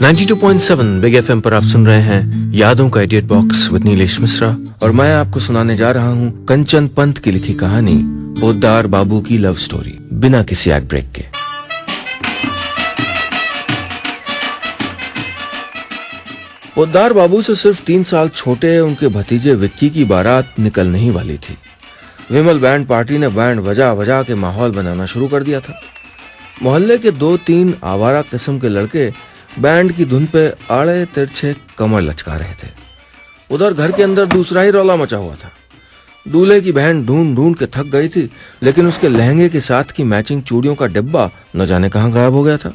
92.7 big FM पर आप सुन रहे हैं यादों का edit box with Nilesh Mishra और मैं आपको सुनाने जा रहा हूँ कंचन पंत की लिखी कहानी पोद्दार बाबू की लव स्टोरी बिना किसी एड ब्रेक के। पोद्दार बाबू से सिर्फ 3 साल छोटे उनके भतीजे विक्की की बारात निकलने ही वाली थी। विमल बैंड पार्टी ने बैंड बजा बजा के माहौल बनाना शुरू कर दिया था। मोहल्ले के 2-3 आवारा किस्म के लड़के बैंड की धुन पे आड़े तिरछे कमर लचका रहे थे। उधर घर के अंदर दूसरा ही रौला मचा हुआ था। दूल्हे की बहन ढूंढ ढूंढ के थक गई थी, लेकिन उसके लहंगे के साथ की मैचिंग चूड़ियों का डिब्बा न जाने कहां गायब हो गया था।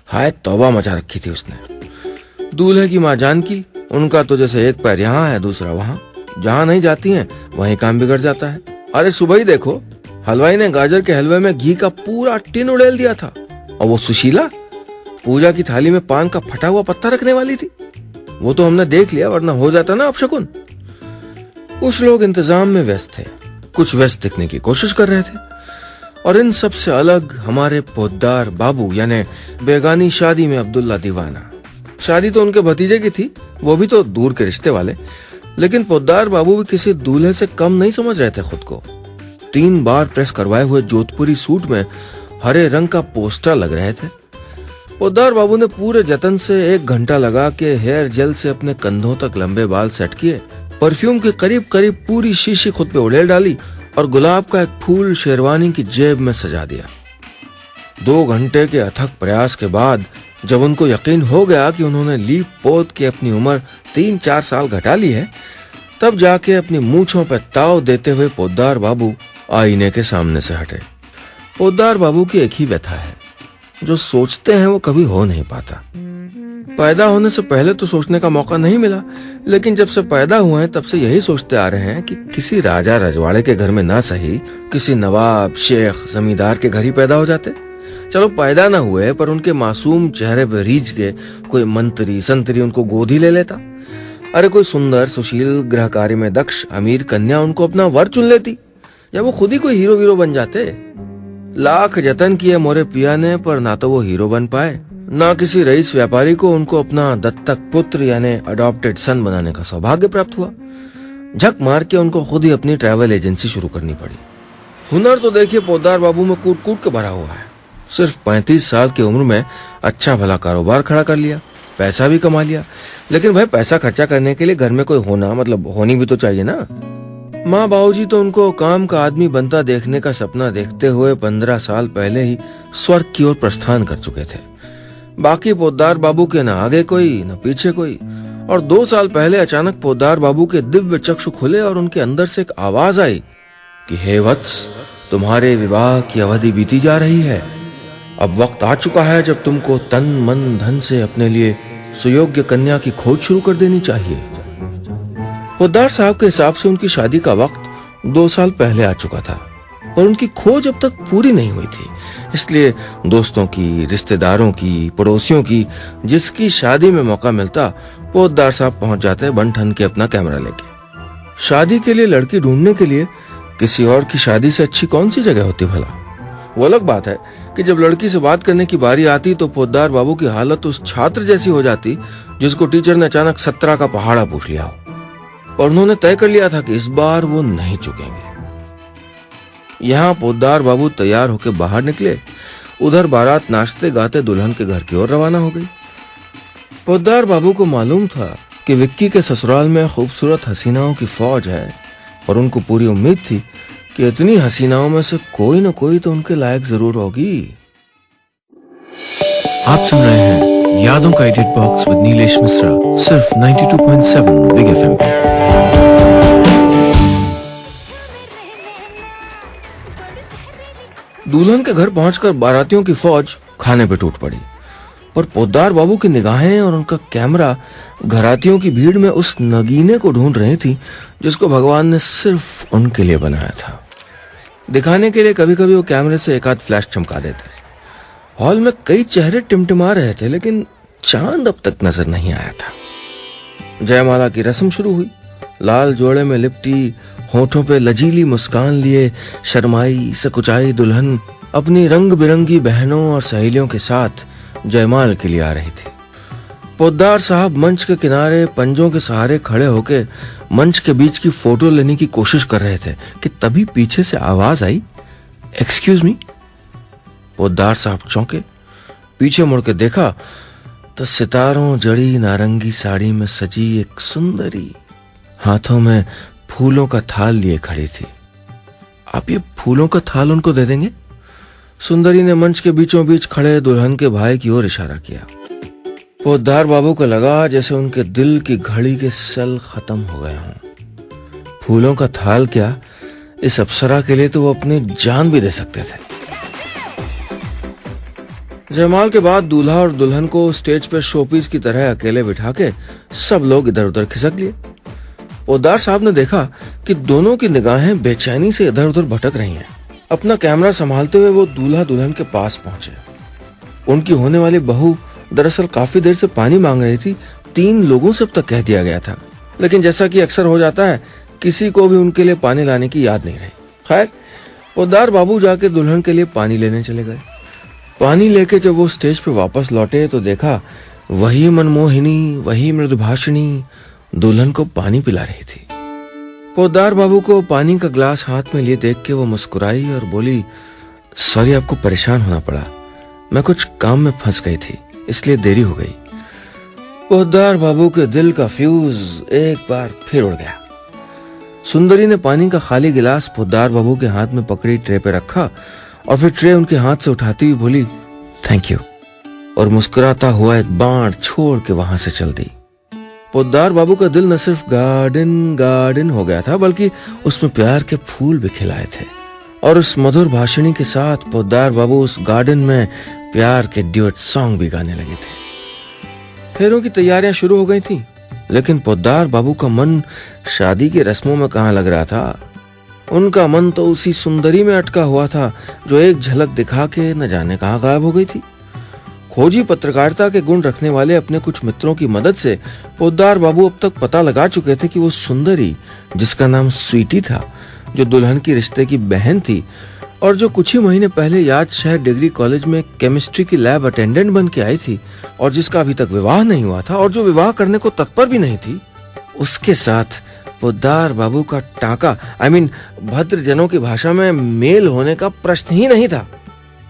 हाय तौबा मचा रखी थी उसने। दूल्हे की माँ जानकी, उनका तो जैसे एक पैर यहाँ है दूसरा वहां, जहां नहीं जाती हैं वहीं काम बिगड़ जाता है। अरे सुबह ही देखो, हलवाई ने गाजर के हलवे में घी का पूरा टिन उड़ेल दिया था, और वो सुशीला पूजा की थाली में पान का फटा हुआ पत्ता रखने वाली थी। वो तो हमने देख लिया, वरना हो जाता ना अपशकुन। कुछ लोग इंतजाम में व्यस्त थे, कुछ व्यस्त दिखने की कोशिश कर रहे थे, और इन सब से अलग हमारे पोद्दार बाबू यानी बेगानी शादी में अब्दुल्ला दीवाना। शादी तो उनके भतीजे की थी, वो भी तो दूर के रिश्ते वाले, लेकिन पोद्दार बाबू भी किसी दूल्हे से कम नहीं समझ रहे थे खुद को। 3 बार प्रेस करवाए हुए जोधपुरी सूट में हरे रंग का पोस्टर लग रहे थे। पोद्दार बाबू ने पूरे जतन से 1 घंटा लगा के हेयर जेल से अपने कंधों तक लंबे बाल सेट किए, परफ्यूम की करीब करीब पूरी शीशी खुद पे उड़ेल डाली और गुलाब का एक फूल शेरवानी की जेब में सजा दिया। 2 घंटे के अथक प्रयास के बाद जब उनको यकीन हो गया कि उन्होंने लीप पोत के अपनी उम्र 3-4 साल घटा ली है, तब जाके अपनी मूंछों पर ताव देते हुए पोद्दार बाबू आईने के सामने से हटे। पोद्दार बाबू की एक ही व्यथा है, जो सोचते हैं वो कभी हो नहीं पाता। पैदा होने से पहले तो सोचने का मौका नहीं मिला, लेकिन जब से पैदा हुए हैं तब से यही सोचते आ रहे हैं कि किसी राजा रजवाड़े के घर में ना सही, किसी नवाब शेख जमींदार के घर ही पैदा हो जाते। चलो पैदा ना हुए, पर उनके मासूम चेहरे पे रीझ के कोई मंत्री संतरी उनको गोद ही ले लेता। अरे कोई सुंदर सुशील गृहकार्य में दक्ष अमीर कन्या उनको अपना वर चुन लेती, या वो खुद ही कोई हीरो वीरो बन जाते। लाख जतन किए मोरे पिया ने, पर ना तो वो हीरो बन पाए, ना किसी रईस व्यापारी को उनको अपना दत्तक पुत्र यानी अडॉप्टेड सन बनाने का सौभाग्य प्राप्त हुआ। झक मार के उनको खुद ही अपनी ट्रैवल एजेंसी शुरू करनी पड़ी। हुनर तो देखिए पोद्दार बाबू में कूट कूट के भरा हुआ है। सिर्फ 35 साल की उम्र में अच्छा भला कारोबार खड़ा कर लिया, पैसा भी कमा लिया, लेकिन भाई पैसा खर्चा करने के लिए घर में कोई होना मतलब होनी भी तो चाहिए ना। माँ बाबूजी तो उनको काम का आदमी बनता देखने का सपना देखते हुए 15 साल पहले ही स्वर्ग की ओर प्रस्थान कर चुके थे। बाकी पोद्दार बाबू के न आगे कोई न पीछे कोई, और 2 साल पहले अचानक पोद्दार बाबू के दिव्य चक्षु खुले और उनके अंदर से एक आवाज आई कि हे वत्स, तुम्हारे विवाह की अवधि बीती जा रही है। अब वक्त आ चुका है जब तुमको तन मन धन से अपने लिए सुयोग्य कन्या की खोज शुरू कर देनी चाहिए। पोद्दार साहब के हिसाब से उनकी शादी का वक्त 2 साल पहले आ चुका था, पर उनकी खोज अब तक पूरी नहीं हुई थी। इसलिए दोस्तों की, रिश्तेदारों की, पड़ोसियों की, जिसकी शादी में मौका मिलता, पोद्दार साहब पहुंच जाते बन ठन के अपना कैमरा लेके। शादी के लिए लड़की ढूंढने के लिए किसी और की शादी से अच्छी कौन सी जगह होती भला। वो अलग बात है कि जब लड़की से बात करने की बारी आती तो पोद्दार बाबू की हालत उस छात्र जैसी हो जाती जिसको टीचर ने अचानक 17 का पहाड़ा पूछ लिया हो, और उन्होंने तय कर लिया था कि इस बार वो नहीं चुकेंगे। यहाँ पोद्दार बाबू तैयार होकर बाहर निकले, उधर बारात नाचते गाते दुल्हन के घर की ओर रवाना हो गई। पोद्दार बाबू को मालूम था कि विक्की के ससुराल में खूबसूरत हसीनाओं की फौज है, और उनको पूरी उम्मीद थी कि इतनी हसीनाओं में से कोई न कोई तो उनके लायक जरूर होगी। आप सुन रहे हैं यादों का edit box with Nilesh Mishra, सिर्फ 92.7 बिग एफएम पे। दुल्हन के घर पहुंचकर बारातियों की फौज खाने पे टूट पड़ी, पर पोद्दार बाबू की निगाहें और उनका कैमरा घरातियों की भीड़ में उस नगीने को ढूंढ रही थी जिसको भगवान ने सिर्फ उनके लिए बनाया था। दिखाने के लिए कभी कभी वो कैमरे से एक आध फ्लैश चमका देते। हॉल में कई चेहरे टिमटिमा रहे थे, लेकिन चांद अब तक नजर नहीं आया था। जयमाला की रस्म शुरू हुई। लाल जोड़े में लिपटी, होठों पे लजीली मुस्कान लिए शर्माई सकुचाई दुल्हन अपनी रंग बिरंगी बहनों और सहेलियों के साथ जयमाल के लिए आ रही थी। पोद्दार साहब मंच के किनारे पंजों के सहारे खड़े होके मंच के बीच की फोटो लेने की कोशिश कर रहे थे कि तभी पीछे से आवाज आई, एक्सक्यूज मी। पोद्दार साहब चौंके, पीछे मुड़ के देखा तो सितारों जड़ी नारंगी साड़ी में सजी एक सुंदरी हाथों में फूलों का थाल लिए खड़ी थी। आप ये फूलों का थाल उनको दे देंगे? सुंदरी ने मंच के बीचों बीच खड़े दुल्हन के भाई की ओर इशारा किया। पोद्दार बाबू को लगा जैसे उनके दिल की घड़ी के सेल खत्म हो गए हों। फूलों का थाल क्या, इस अप्सरा के लिए तो वो अपनी जान भी दे सकते थे। जयमाल के बाद दूल्हा और दुल्हन को स्टेज पे शोपीस की तरह अकेले बिठा के सब लोग इधर उधर खिसक लिए। पोद्दार साहब ने देखा कि दोनों की निगाहें बेचैनी से इधर उधर भटक रही हैं। अपना कैमरा संभालते हुए वो दूल्हा दुल्हन के पास पहुंचे। उनकी होने वाली बहू दरअसल काफी देर से पानी मांग रही थी। 3 लोगों से अब तक कह दिया गया था, लेकिन जैसा कि अक्सर हो जाता है किसी को भी उनके लिए पानी लाने की याद नहीं रही। खैर, पोद्दार बाबू जाके दुल्हन के लिए पानी लेने चले गए। पानी लेके जब वो स्टेज पे वापस लौटे तो देखा वही मनमोहिनी, वही मृदुभाषिणी दुल्हन को पानी पिला रही थी। पोद्दार बाबू को पानी का ग्लास हाथ में लिए देख के वो मुस्कुराई और बोली, सॉरी आपको परेशान होना पड़ा, मैं कुछ काम में फंस गई थी इसलिए देरी हो गई। पोद्दार बाबू के दिल का फ्यूज एक बार फिर उड़ गया। सुंदरी ने पानी का खाली गिलास पोद्दार बाबू के हाथ में पकड़ी ट्रे पे रखा और फिर ट्रे उनके हाथ से उठाती हुई बोली, थैंक यू, और मुस्कुराता हुआ एक बाण छोड़ के वहां से चल दी। पोद्दार बाबू का दिल न सिर्फ गार्डन गार्डन हो गया था बल्कि उसमें प्यार के फूल भी खिलाए थे, और उस मधुर भाषिणी के साथ पोद्दार बाबू उस गार्डन में प्यार के ड्यूट सॉन्ग भी गाने लगे थे। फेरों की तैयारियां शुरू हो गई थी, लेकिन पोद्दार बाबू का मन शादी की रस्मों में कहां लग रहा था। उनका मन तो उसी सुंदरी में अटका हुआ था जो एक झलक दिखा के न जाने कहां गायब हो गई थी। खोजी पत्रकारिता के गुण रखने वाले अपने कुछ मित्रों की मदद से पोद्दार बाबू अब तक पता लगा चुके थे कि वो सुंदरी, जिसका नाम स्वीटी था, जो दुल्हन की रिश्ते की बहन थी और जो कुछ ही महीने पहले याद शहर डिग्री कॉलेज में केमिस्ट्री की लैब अटेंडेंट बन के आई थी और जिसका अभी तक विवाह नहीं हुआ था और जो विवाह करने को तत्पर भी नहीं थी, उसके साथ पोद्दार बाबू का टाका, भद्रजनों की भाषा में मेल होने का प्रश्न ही नहीं था।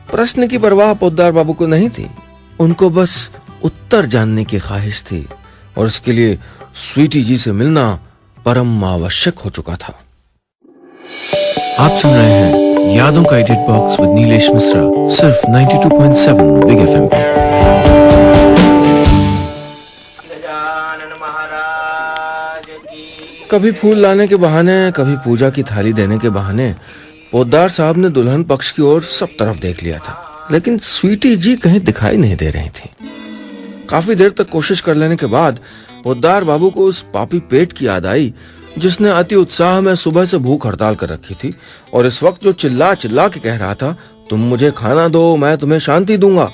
प्रश्न की परवाह पोद्दार बाबू को नहीं थी, उनको बस उत्तर जानने की ख्वाहिश थी और उसके लिए स्वीटी जी से मिलना परम आवश्यक हो चुका था। आप सुन रहे हैं यादों का edit box with Nilesh Mishra, सिर्फ 92.7 बिग एफएम पे। कभी फूल लाने के बहाने, कभी पूजा की थाली देने के बहाने पोद्दार साहब ने दुल्हन पक्ष की ओर सब तरफ देख लिया था, लेकिन स्वीटी जी कहीं दिखाई नहीं दे रही थी। काफी देर तक कोशिश कर लेने के बाद पोद्दार बाबू को उस पापी पेट की याद आई जिसने अति उत्साह में सुबह से भूख हड़ताल कर रखी थी और इस वक्त जो चिल्ला चिल्ला के कह रहा था, तुम मुझे खाना दो, मैं तुम्हें शांति दूंगा।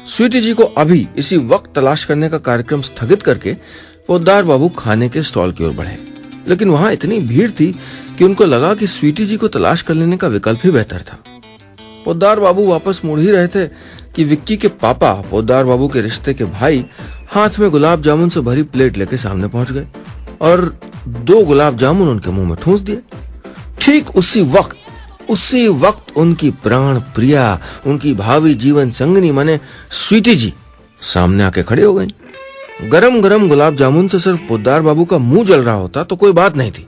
स्वीटी जी को अभी इसी वक्त तलाश करने का कार्यक्रम स्थगित करके पोद्दार बाबू खाने के स्टॉल की ओर बढ़े, लेकिन वहां इतनी भीड़ थी कि उनको लगा कि स्वीटी जी को तलाश कर लेने का विकल्प ही बेहतर था। पोद्दार बाबू वापस मुड़ ही रहे थे कि विक्की के पापा, पोद्दार बाबू के रिश्ते के भाई, हाथ में गुलाब जामुन से भरी प्लेट लेके सामने पहुंच गए और 2 गुलाब जामुन उनके मुंह में ठूंस दिए। ठीक उसी वक्त उनकी प्राण प्रिया, उनकी भावी जीवन संगनी माने स्वीटी जी सामने आके खड़ी हो गई। गरम गरम गुलाब जामुन से सिर्फ पोद्दार बाबू का मुंह जल रहा होता तो कोई बात नहीं थी,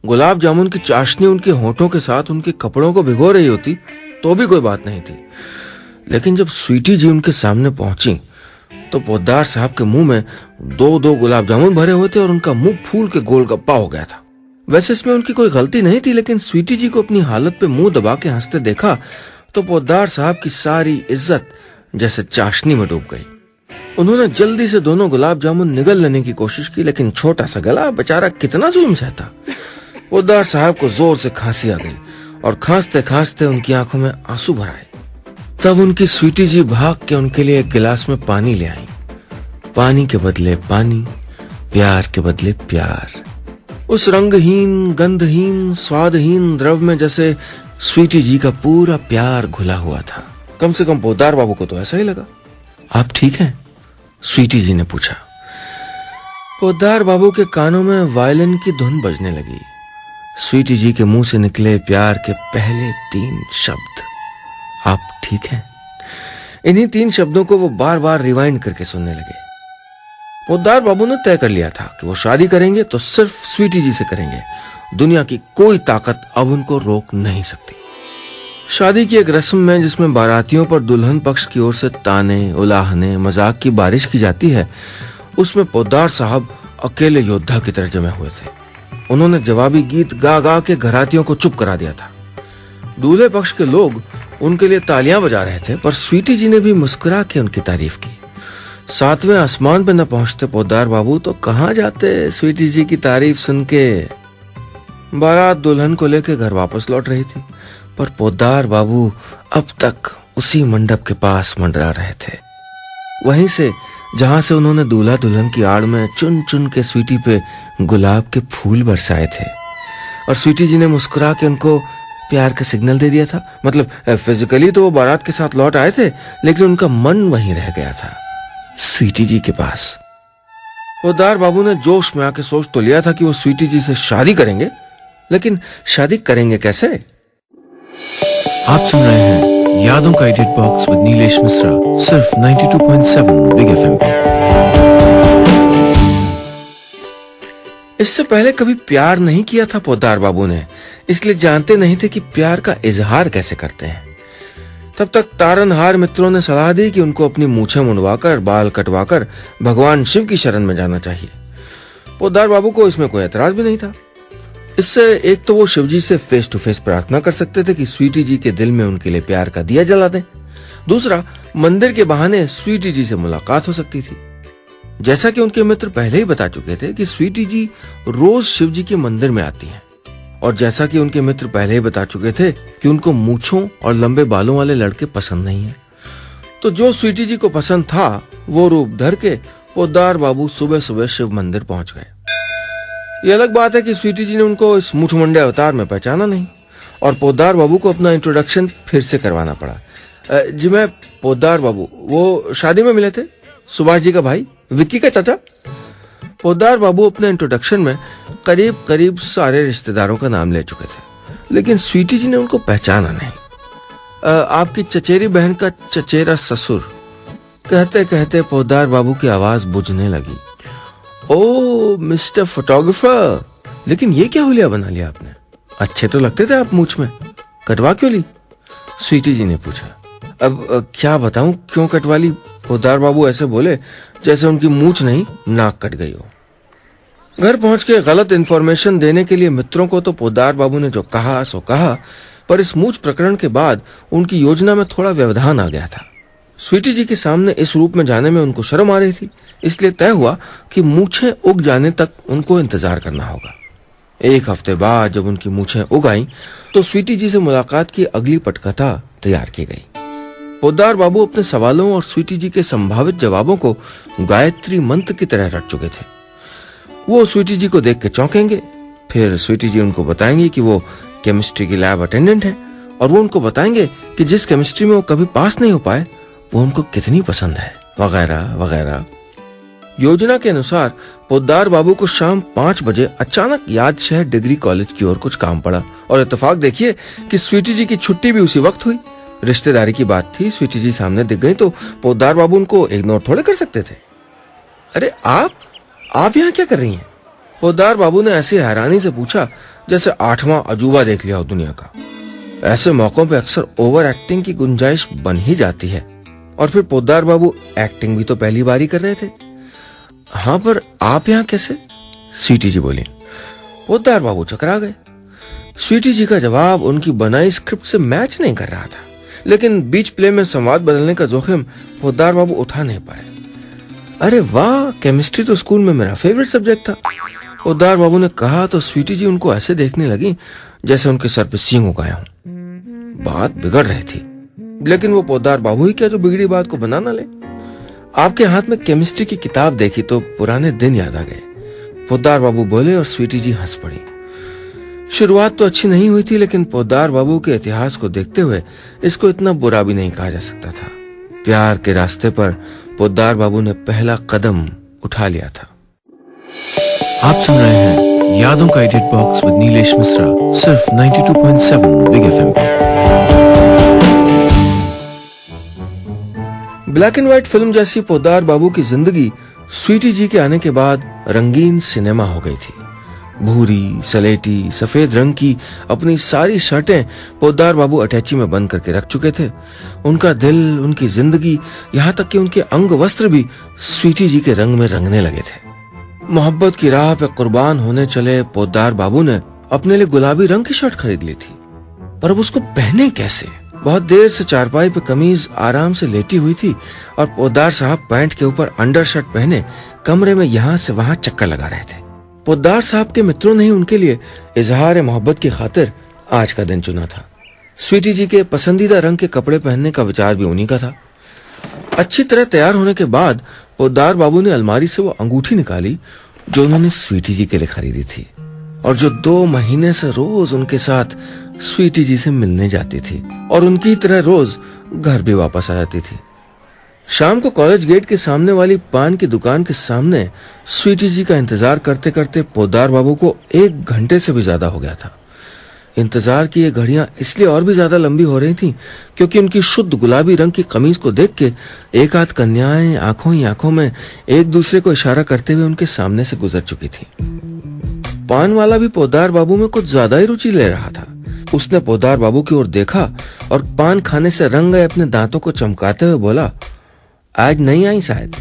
गुलाब जामुन की चाशनी उनके होठों के साथ उनके कपड़ों को भिगो रही होती तो भी कोई बात नहीं थी, लेकिन जब स्वीटी जी उनके सामने पहुंची तो पोद्दार साहब के मुंह में 2-2 गुलाब जामुन भरे हुए थे और उनका मुंह फूल के गोलगप्पा हो गया था। वैसे इसमें उनकी कोई गलती नहीं थी, लेकिन स्वीटी जी को अपनी हालत पे मुंह दबा के हंसते देखा तो पोद्दार साहब की सारी इज्जत जैसे चाशनी में डूब गई। उन्होंने जल्दी से दोनों गुलाब जामुन निगल लेने की कोशिश की, लेकिन छोटा सा गला बेचारा कितना जुल्म सहता। पोद्दार साहब को जोर से खांसी आ गई और खांसते खांसते उनकी आंखों में आंसू भर आए। तब उनकी स्वीटी जी भाग के उनके लिए एक गिलास में पानी ले आई। पानी के बदले पानी, प्यार के बदले प्यार। उस रंगहीन, गंधहीन, स्वादहीन द्रव में जैसे स्वीटी जी का पूरा प्यार घुला हुआ था। कम से कम पोद्दार बाबू को तो ऐसा ही लगा। आप ठीक हैं? स्वीटी जी ने पूछा। पोद्दार बाबू के कानों में वायलिन की धुन बजने लगी। स्वीटी जी के मुंह से निकले प्यार के पहले 3 शब्द, आप ठीक हैं। इन्हीं 3 शब्दों को वो बार बार रिवाइंड करके सुनने लगे। पोद्दार बाबू ने तय कर लिया था कि वो शादी करेंगे तो सिर्फ स्वीटी जी से करेंगे। दुनिया की कोई ताकत अब उनको रोक नहीं सकती। शादी की एक रस्म में जिसमें बारातियों पर दुल्हन पक्ष की ओर से ताने, उलाहने, मजाक की बारिश की जाती है, उसमें पोद्दार साहब अकेले योद्धा की तरह जमे हुए थे। उन्होंने जवाबी गीत गा गा के घरातियों को चुप करा दिया था। दूल्हे पक्ष के लोग उनके लिए तालियां बजा रहे थे, पर स्वीटी जी ने भी मुस्कुरा के उनकी तारीफ की। 7वें आसमान पे न पहुंचते पोद्दार बाबू तो कहां जाते स्वीटी जी की तारीफ सुन के। बारात दुल्हन को लेकर घर वापस लौट रही थी, पर पोद्दार बाबू अब तक उसी मंडप के पास मंडरा रहे थे, वहीं से जहां से उन्होंने दूल्हा दुल्हन की आड़ में चुन चुन के स्वीटी पे गुलाब के फूल बरसाए थे। और स्वीटी जी ने मुस्कुरा के उनको प्यार का सिग्नल दे दिया था। मतलब फिजिकली तो वो बारात के साथ लौट आए थे, लेकिन उनका मन वहीं रह गया था, स्वीटी जी के पास। पोद्दार बाबू ने जोश में आके सोच तो लिया था कि वो स्वीटी जी से शादी करेंगे, लेकिन शादी करेंगे कैसे। आप सुन रहे हैं यादों का edit box with Nilesh Mishra, सिर्फ 92.7 बिग एफएम पे। इससे पहले कभी प्यार नहीं किया था पोद्दार बाबू ने, इसलिए जानते नहीं थे कि प्यार का इजहार कैसे करते हैं। तब तक तारनहार मित्रों ने सलाह दी कि उनको अपनी मूछें मुंडवाकर, बाल कटवाकर भगवान शिव की शरण में जाना चाहिए। पोद्दार बाबू को इसमें कोई एतराज भी नहीं था। इससे एक तो वो शिवजी से फेस टू फेस प्रार्थना कर सकते थे कि स्वीटी जी के दिल में उनके लिए प्यार का दिया जला दें। दूसरा, मंदिर के बहाने स्वीटी जी से मुलाकात हो सकती थी। जैसा कि उनके मित्र पहले ही बता चुके थे कि स्वीटी जी रोज शिवजी के मंदिर में आती हैं, और जैसा कि उनके मित्र पहले ही बता चुके थे कि उनको मूछों और लंबे बालों वाले लड़के पसंद नहीं है। तो जो स्वीटी जी को पसंद था, वो रूप धर के पोद्दार बाबू सुबह सुबह शिव मंदिर पहुंच गए। ये अलग बात है कि स्वीटी जी ने उनको इस मुठ मुंडे अवतार में पहचाना नहीं, और पोद्दार बाबू को अपना इंट्रोडक्शन फिर से करवाना पड़ा। जी मैं पोद्दार बाबू, वो शादी में मिले थे, सुभाष जी का भाई, विक्की का चाचा। पोद्दार बाबू अपने इंट्रोडक्शन में करीब करीब सारे रिश्तेदारों का नाम ले चुके थे, लेकिन स्वीटी जी ने उनको पहचाना नहीं। आपकी चचेरी बहन का चचेरा ससुर, कहते कहते पोद्दार बाबू की आवाज बुझने लगी। ओ मिस्टर फोटोग्राफर, लेकिन ये क्या हुलिया बना लिया आपने? अच्छे तो लगते थे आप मूछ में, कटवा क्यों ली? स्वीटी जी ने पूछा। अब क्या बताऊं क्यों कटवा ली? पोद्दार बाबू ऐसे बोले जैसे उनकी मूछ नहीं, नाक कट गई हो। घर पहुंच के गलत इन्फॉर्मेशन देने के लिए मित्रों को तो पोद्दार बाबू ने जो कहा सो कहा, पर इस मूछ प्रकरण के बाद उनकी योजना में थोड़ा व्यवधान आ गया था। स्वीटी जी के सामने इस रूप में जाने में उनको शर्म आ रही थी, इसलिए तय हुआ कि मूछें उग जाने तक उनको इंतजार करना होगा। 1 हफ्ते बाद जब उनकी मूछें उग आईं, तो स्वीटी जी से मुलाकात की अगली पटकथा तैयार की गई। पोद्दार बाबू अपने सवालों और स्वीटी जी के संभावित जवाबों को गायत्री मंत्र की तरह रट चुके थे। वो स्वीटी जी को देख के चौंकेंगे, फिर स्वीटी जी उनको बताएंगी कि वो केमिस्ट्री की लैब अटेंडेंट है, और वो उनको बताएंगे कि जिस केमिस्ट्री में वो कभी पास नहीं हो पाए वो उनको कितनी पसंद है, वगैरह वगैरह। योजना के अनुसार पोद्दार बाबू को शाम 5 बजे अचानक यादशहर डिग्री कॉलेज की ओर कुछ काम पड़ा, और इत्तेफाक देखिए कि स्वीटी जी की छुट्टी भी उसी वक्त हुई। रिश्तेदारी की बात थी, स्वीटी जी सामने दिख गई तो पोद्दार बाबू उनको इग्नोर थोड़े कर सकते थे। अरे आप यहाँ क्या कर रही हैं? पोद्दार बाबू ने ऐसी हैरानी से पूछा जैसे 8वां अजूबा देख लिया हो दुनिया का। ऐसे मौकों पे अक्सर ओवर एक्टिंग की गुंजाइश बन ही जाती है, और फिर पोद्दार बाबू एक्टिंग भी तो पहली बार ही कर रहे थे। हाँ, पर आप यहाँ कैसे? स्वीटी जी बोली। पोद्दार बाबू चकरा गए। स्वीटी जी का जवाब उनकी बनाई स्क्रिप्ट से मैच नहीं कर रहा था, लेकिन बीच प्ले में संवाद बदलने का जोखिम पोद्दार बाबू उठा नहीं पाए। अरे वाह, केमिस्ट्री तो स्कूल में मेरा फेवरेट सब्जेक्ट था, पोद्दार बाबू ने कहा तो स्वीटी जी उनको ऐसे देखने लगी जैसे उनके सर पे सींग उगाया हूं। बात बिगड़ रही थी, लेकिन वो पोद्दार बाबू ही क्या जो बिगड़ी बात को बना ना ले। आपके हाथ में केमिस्ट्री की किताब देखी तो पुराने दिन याद आ गए, पोद्दार बाबू बोले, और स्वीटी जी हंस पड़ी। शुरुआत तो अच्छी नहीं हुई थी, लेकिन पोद्दार बाबू के इतिहास को देखते हुए इसको इतना बुरा भी नहीं कहा जा सकता था। प्यार के रास्ते पर पोद्दार बाबू ने पहला कदम उठा लिया था। आप सुन रहे हैं यादों का edit box with Nilesh Mishra, सिर्फ 92.7 बिग एफएम पे। ब्लैक एंड व्हाइट फिल्म जैसी पोद्दार बाबू की जिंदगी स्वीटी जी के आने के बाद रंगीन सिनेमा हो गई थी। भूरी, सलेटी, सफेद रंग की अपनी सारी शर्टें पोद्दार बाबू अटैची में बंद करके रख चुके थे। उनका दिल, उनकी जिंदगी, यहाँ तक कि उनके अंग वस्त्र भी स्वीटी जी के रंग में रंगने लगे थे। मोहब्बत की राह पे कुर्बान होने चले पोद्दार बाबू ने अपने लिए गुलाबी रंग की शर्ट खरीद ली थी, पर अब उसको पहने कैसे? बहुत देर से चारपाई पे कमीज आराम से लेटी हुई थी और पोद्दार साहब पैंट के ऊपर अंडर शर्ट पहने कमरे में यहाँ से वहां चक्कर लगा रहे थे। पोद्दार साहब के मित्रों ने ही उनके लिए इजहार मोहब्बत की खातिर आज का दिन चुना था। स्वीटी जी के पसंदीदा रंग के कपड़े पहनने का विचार भी उन्हीं का था। अच्छी तरह तैयार होने के बाद पोद्दार बाबू ने अलमारी से वो अंगूठी निकाली जो उन्होंने स्वीटी जी के लिए खरीदी थी और जो 2 महीने से रोज उनके साथ स्वीटी जी से मिलने जाती थी और उनकी तरह रोज घर भी वापस आ जाती थी। शाम को कॉलेज गेट के सामने वाली पान की दुकान के सामने स्वीटी जी का इंतजार करते करते पोद्दार बाबू को 1 घंटे से भी ज्यादा हो गया था। इंतजार की ये घड़ियां इसलिए और भी ज्यादा लंबी हो रही थीं क्योंकि उनकी शुद्ध गुलाबी रंग की कमीज को देख के एक आध कन्याएं आंखों ही आंखों में एक दूसरे को इशारा करते हुए उनके सामने से गुजर चुकी थी। पान वाला भी पोद्दार बाबू में कुछ ज्यादा ही रुचि ले रहा था। उसने पोद्दार बाबू की ओर देखा और पान खाने से रंग गए अपने दांतों को चमकाते हुए बोला, आज नहीं आई शायद।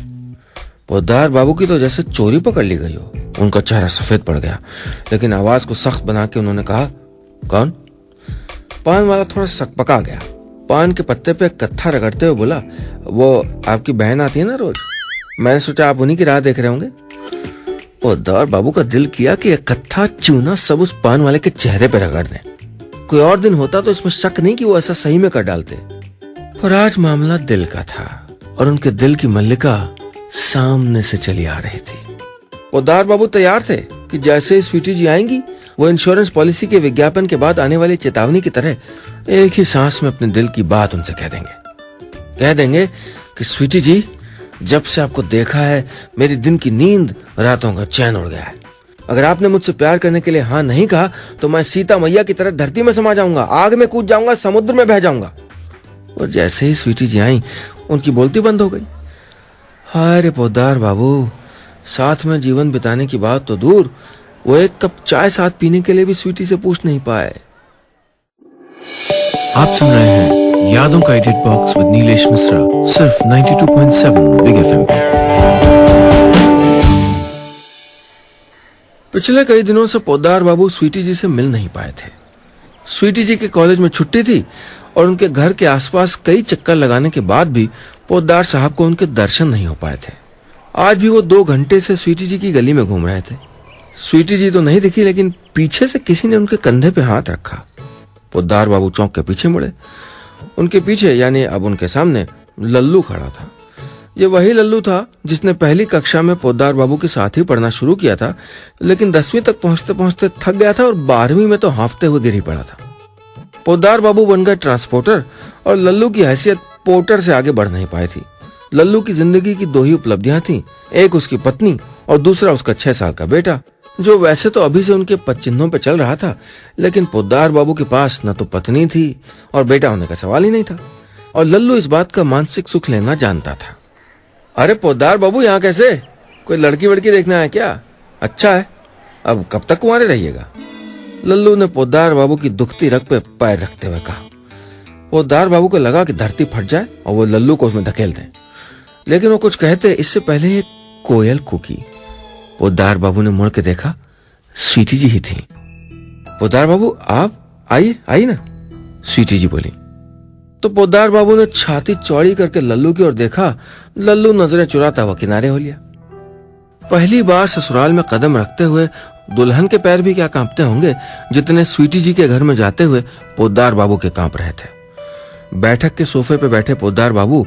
पोद्दार बाबू की तो जैसे चोरी पकड़ ली गई हो। उनका चेहरा सफेद पड़ गया, लेकिन आवाज को सख्त बना के उन्होंने कहा, कौन? पान वाला थोड़ा सकपका गया। पान के पत्ते पे कत्था रगड़ते हुए बोला, वो आपकी बहन आती है ना रोज, मैंने सोचा आप उन्हीं की राह देख रहे होंगे। पोद्दार बाबू का दिल किया कि एक कत्था चूना सब उस पान वाले के चेहरे पे रगड़ दें। कोई और दिन होता तो इसमें शक नहीं कि वो ऐसा सही में कर डालते, पर आज मामला दिल का था और उनके दिल की मल्लिका सामने से चली आ रही थी। पोद्दार बाबू तैयार थे कि जैसे ही स्वीटी जी आएंगी वो इंश्योरेंस पॉलिसी के विज्ञापन के बाद आने वाली चेतावनी की तरह एक ही सांस में अपने दिल की बात उनसे कह देंगे कि स्वीटी जी, जब से आपको देखा है मेरी दिन की नींद, रातों का चैन उड़ गया है। अगर आपने मुझसे प्यार करने के लिए हाँ नहीं कहा तो मैं सीता मैया की तरह धरती में समा जाऊंगा, आग में कूद जाऊंगा, समुद्र में बह जाऊंगा। और जैसे ही स्वीटी जी आई उनकी बोलती बंद हो गई। हाय रे पोद्दार बाबू, साथ में जीवन बिताने की बात तो दूर, वो एक कप चाय साथ पीने के लिए भी स्वीटी से पूछ नहीं पाए। आप सुन रहे हैं यादों का edit box with Nilesh Mishra, सिर्फ 92.7 बिग एफएम पे। पिछले कई दिनों से पोद्दार बाबू स्वीटी जी से मिल नहीं पाए थे। स्वीटी जी के कॉलेज में छुट्टी थी और उनके घर के आसपास कई चक्कर लगाने के बाद भी पोद्दार साहब को उनके दर्शन नहीं हो पाए थे। आज भी वो 2 घंटे से स्वीटी जी की गली में घूम रहे थे। स्वीटी जी तो नहीं दिखी, लेकिन पीछे से किसी ने उनके कंधे पे हाथ रखा। पोद्दार बाबू चौंक के पीछे मुड़े। उनके पीछे यानी अब उनके सामने लल्लू खड़ा था। ये वही लल्लू था जिसने पहली कक्षा में पोद्दार बाबू के साथ ही पढ़ना शुरू किया था, लेकिन 10वीं तक पहुंचते पहुंचते थक गया था और 12वीं में तो हांफते हुए गिर ही पड़ा था। पोद्दार बाबू बन गए ट्रांसपोर्टर और लल्लू की हैसियत पोर्टर से आगे बढ़ नहीं पाई थी। लल्लू की जिंदगी की 2 ही उपलब्धियां थीं, एक उसकी पत्नी और दूसरा उसका 6 साल का बेटा, जो वैसे तो अभी से उनके पदचिन्हों पे चल रहा था, लेकिन पोद्दार बाबू के पास न तो पत्नी थी और बेटा होने का सवाल ही नहीं था। और लल्लू इस बात का मानसिक सुख लेना जानता था। अरे पोद्दार बाबू, यहाँ कैसे? कोई लड़की वड़की देखना है क्या? अच्छा है, अब कब तक कुंवारे रहिएगा? लल्लू ने पोद्दार बाबू की दुखती रग पे पैर रखते हुए कहा। पोद्दार बाबू को लगा कि धरती फट जाए और वो लल्लू को उसमें धकेल दें, लेकिन वो कुछ कहते इससे पहले एक कोयल कूकी। पोद्दार बाबू ने मुड़ के देखा, स्वीटी जी ही थी। पोद्दार बाबू, आप आइए ना, स्वीटी जी बोली। तो पोद्दार बाबू ने छाती चौड़ी करके लल्लू की ओर देखा। लल्लू नजरें चुराता हुआ किनारे हो लिया। पहली बार ससुराल में कदम रखते हुए दुल्हन के पैर भी क्या कांपते होंगे जितने स्वीटी जी के घर में जाते हुए पोद्दार बाबू के कांप रहे थे। बैठक के सोफे पे बैठे पोद्दार बाबू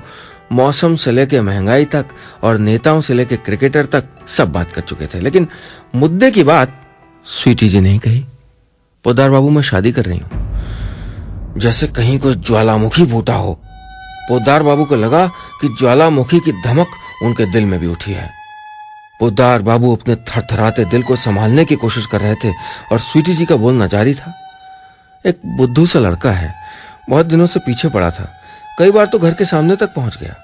मौसम से लेके महंगाई तक और नेताओं से लेके क्रिकेटर तक सब बात कर चुके थे, लेकिन मुद्दे की बात स्वीटी जी नहीं कही। पोद्दार बाबू, मैं शादी कर रही हूं। जैसे कहीं कोई ज्वालामुखी फूटा हो, पोद्दार बाबू को लगा कि ज्वालामुखी की धमक उनके दिल में भी उठी है। पोद्दार बाबू अपने थरथराते दिल को संभालने की कोशिश कर रहे थे और स्वीटी जी का बोलना जारी था। एक बुद्धू सा लड़का है, बहुत दिनों से पीछे पड़ा था, कई बार तो घर के सामने तक पहुंच गया।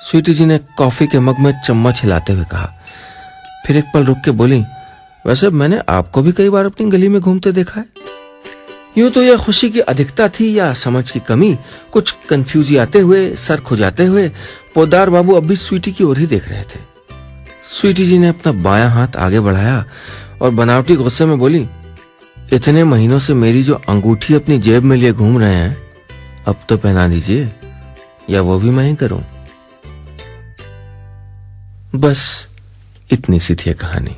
स्वीटी जी ने कॉफी के मग में चम्मच हिलाते हुए कहा। फिर एक पल रुक के बोली, वैसे मैंने आपको भी कई बार अपनी गली में घूमते देखा है। यूं तो यह खुशी की अधिकता थी या समझ की कमी, कुछ कंफ्यूजी आते हुए, सर खुजाते हुए पोद्दार बाबू अब भी स्वीटी की ओर ही देख रहे थे। स्वीटी जी ने अपना बायां हाथ आगे बढ़ाया और बनावटी गुस्से में बोली, इतने महीनों से मेरी जो अंगूठी अपनी जेब में लिए घूम रहे हैं, अब तो पहना दीजिए, या वो भी मैं ही करूं। बस इतनी सी थी कहानी।